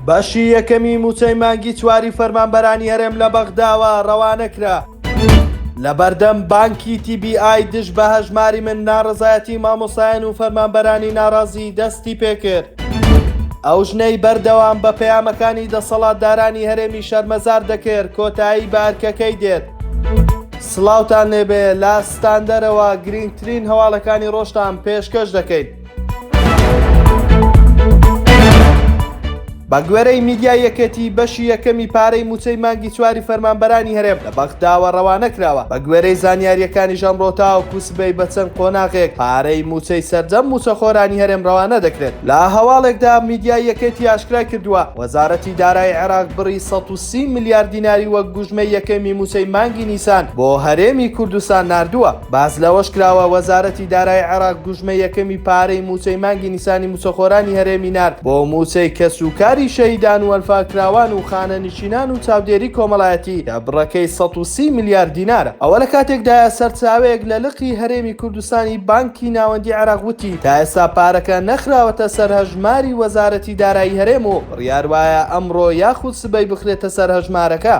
بەشی یەکەمی موچەی مانگی چواری فەرمانبەرانی هەرێم لە بەغداوە ڕەوانەکرا. لە بەردەم بانکی TBI دژ بە هەژماری من ناڕەزایەتی مامۆسایان و فەرمانبەرانی ناڕازی دەستی پێکرد. ئەو ژنەی بەردەوام بە پەیامەکانی دەسەڵاتدارانی هەرێمی شەرمەزار دەکرد کۆتایی بە ئەرکەکەی دێت. سڵاوتان لێبێ لە ستاندەرەوە گرنگترین هەواڵەکانی ڕۆژتان پێشکەش دەکەین. بە گوێرەی میدیای یەکێتی بەشی یەکەمی پارەی موچەی مانگی چواری فەرمانبەرانی هەرێم لە بەغداوە ڕەوانەکراوە. بە گوێرەی زانیاریەکانی ژەمڕۆ تاوەکو سبەی بە چەند قۆناغێک پارەی موچەی سەرجەم موچەخۆرانی هەرێم ڕەوانە دەکرێت. لە هەواڵێکدا میدیای یەکێتی ئاشکرا کردووە وەزارەتی دارایی عێراق بڕی 130 میلیارد دیناری وەک گوژمەی یەکەمی موچەی مانگی نیسان بۆ هەرێمی کوردستان ناردووە. باز لەوەش کراوە وەزارەتی دارایی عێراق گوژمەی یەکەمی پارەی موچەی مانگی نیسانی موچەخۆرانی هەرێمی نارد بۆ موچەی کەسوکاری شەهیدان و ئەلفاکراوان و خانەنشینان و چاودێری کۆمەڵایەتی کە بڕەکەی 130 میلیارد دینارە. ئەوە لە کاتێکدا سەرچاوەیەک لە لقی هەرێمی کوردستانی بانکی ناوەندی عێراق وتی تا ئێستا پارەکە نەخراوەتە سەر هەژماری وەزارەتی دارایی هەرێم و بڕیار وایە ئەمڕۆ یاخود سبەی بخرێتە سەر هەژمارەکە.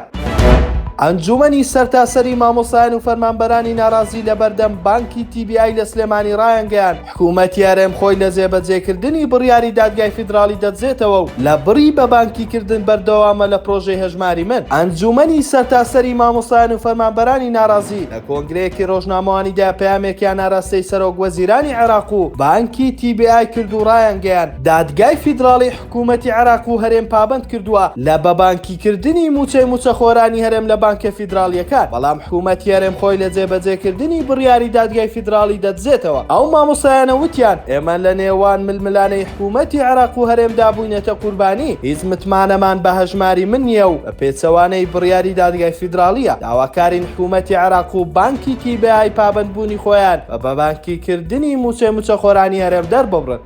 ئەنجومەنی سەرتاسەری مامۆسایان و فەرمانبەرانی ناڕازی لە بەردەم بانکی TBI لە سلێمانی ڕایانگەیان حکوومەتی هەرێم خۆی لە جێبەجێکردنی بڕیاری دادگای فیدراڵی دەدزێتەوە و لە بڕی بە بانکیکردن بەردەوامە لە پرۆژەی هەژماری من. ئەنجومەنی سەرتاسەری مامۆسایان و فەرمانبەرانی ناڕازی لە کۆنگرەیەکی ڕۆژنامەوانیدا پەیامێکیان ئاراستەی سەرۆک وەزیرانی عێراق و بانکی TBI کرد و ڕایانگەیان دادگای فیدراڵی حکوومەتی عێراق و هەرێم پابند کردووە لە بە بانکیکردنی موچەی موچەخۆرانی هەرێم لە بانکە فیدراڵیەکان. بەڵام حکوومەتی هەرێم خۆی لە جێبەجێکردنی بڕیاری دادگای فیدراڵی دەدزێتەوە. ئەو مامۆسایانە وتیان ئێمە لە نێوان ململانەی حکوومەتی عێراق و هەرێمدا بووینەتە قوربانی، هیچ متمانەمان بە هەژماری من نییە و بە پێچەوانەی بڕیاری دادگای فیدراڵیە. داواکارین حکوومەتی عێراق و بانکی TBI پابندبوونی خۆیان بە بانکیکردنی موچەی موچەخۆرانی هەرێم دەرببڕن.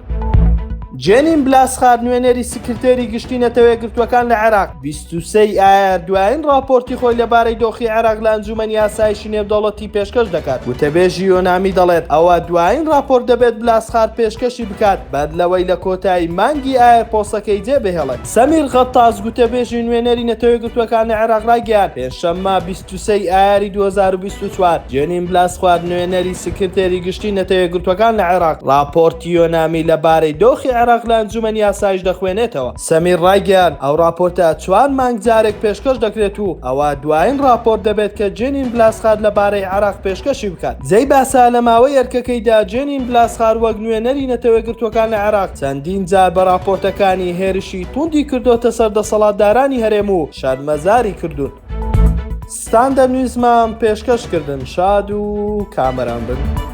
جێنین بلاسخار نوێنەری سکرتێری گشتی نەتەوە یەکگرتووەکان لە عێراق 23 ئایار دوایین راپۆرتی خۆی لەبارەی دۆخی عێراق لە ئەنجومەنی ئاسایشی نێودەوڵەتی پێشکەش دەکات. وتەبێژی یۆنامی دەڵێت ئەوە دوایین راپۆرت دەبێت بلاسخار پێشکەشی بکات بەد لەوەی لە کۆتایی مانگی ئایار پۆسەکەی جێبهێڵێت. سەمیر غەتاز وتەبێژی نوێنەری نەتەوە یەکگرتووەکان لە عێراق ڕایگەیاند پێنجشەممە 23 ئایاری 2024 جێنین بلاسخار نوێنەری سکرتێری گشتی نەتەوە یەکگرتووەکان لە عێراق راپۆرتی یۆنامی لەبارەی دۆخی عێراق لە ئەنجومەنی ئاسایش دەخوێنێتەوە. سەمیر ڕایگەیاند ئەو راپۆرتە 4 مانگ جارێک پێشکەش دەکرێت و ئەوە دوایین راپۆرت دەبێت کە جێنین بلاسخار لەبارەی عێراق پێشکەشی بکات. جێی باسا لە ماوەی ئەرکەکەیدا جێنین بلاسخار وەک نوێنەری نەتەوە یەکگرتووەکان لە عێراق چەندین جار بە راپۆرتەکانی هێرشی توندی کردوتە سەر دەسەڵاتدارانی هەرێم و شەرمەزاری کردوون. ستاندەر نویزمان پێشکەشکردن شاد و کامەران بن.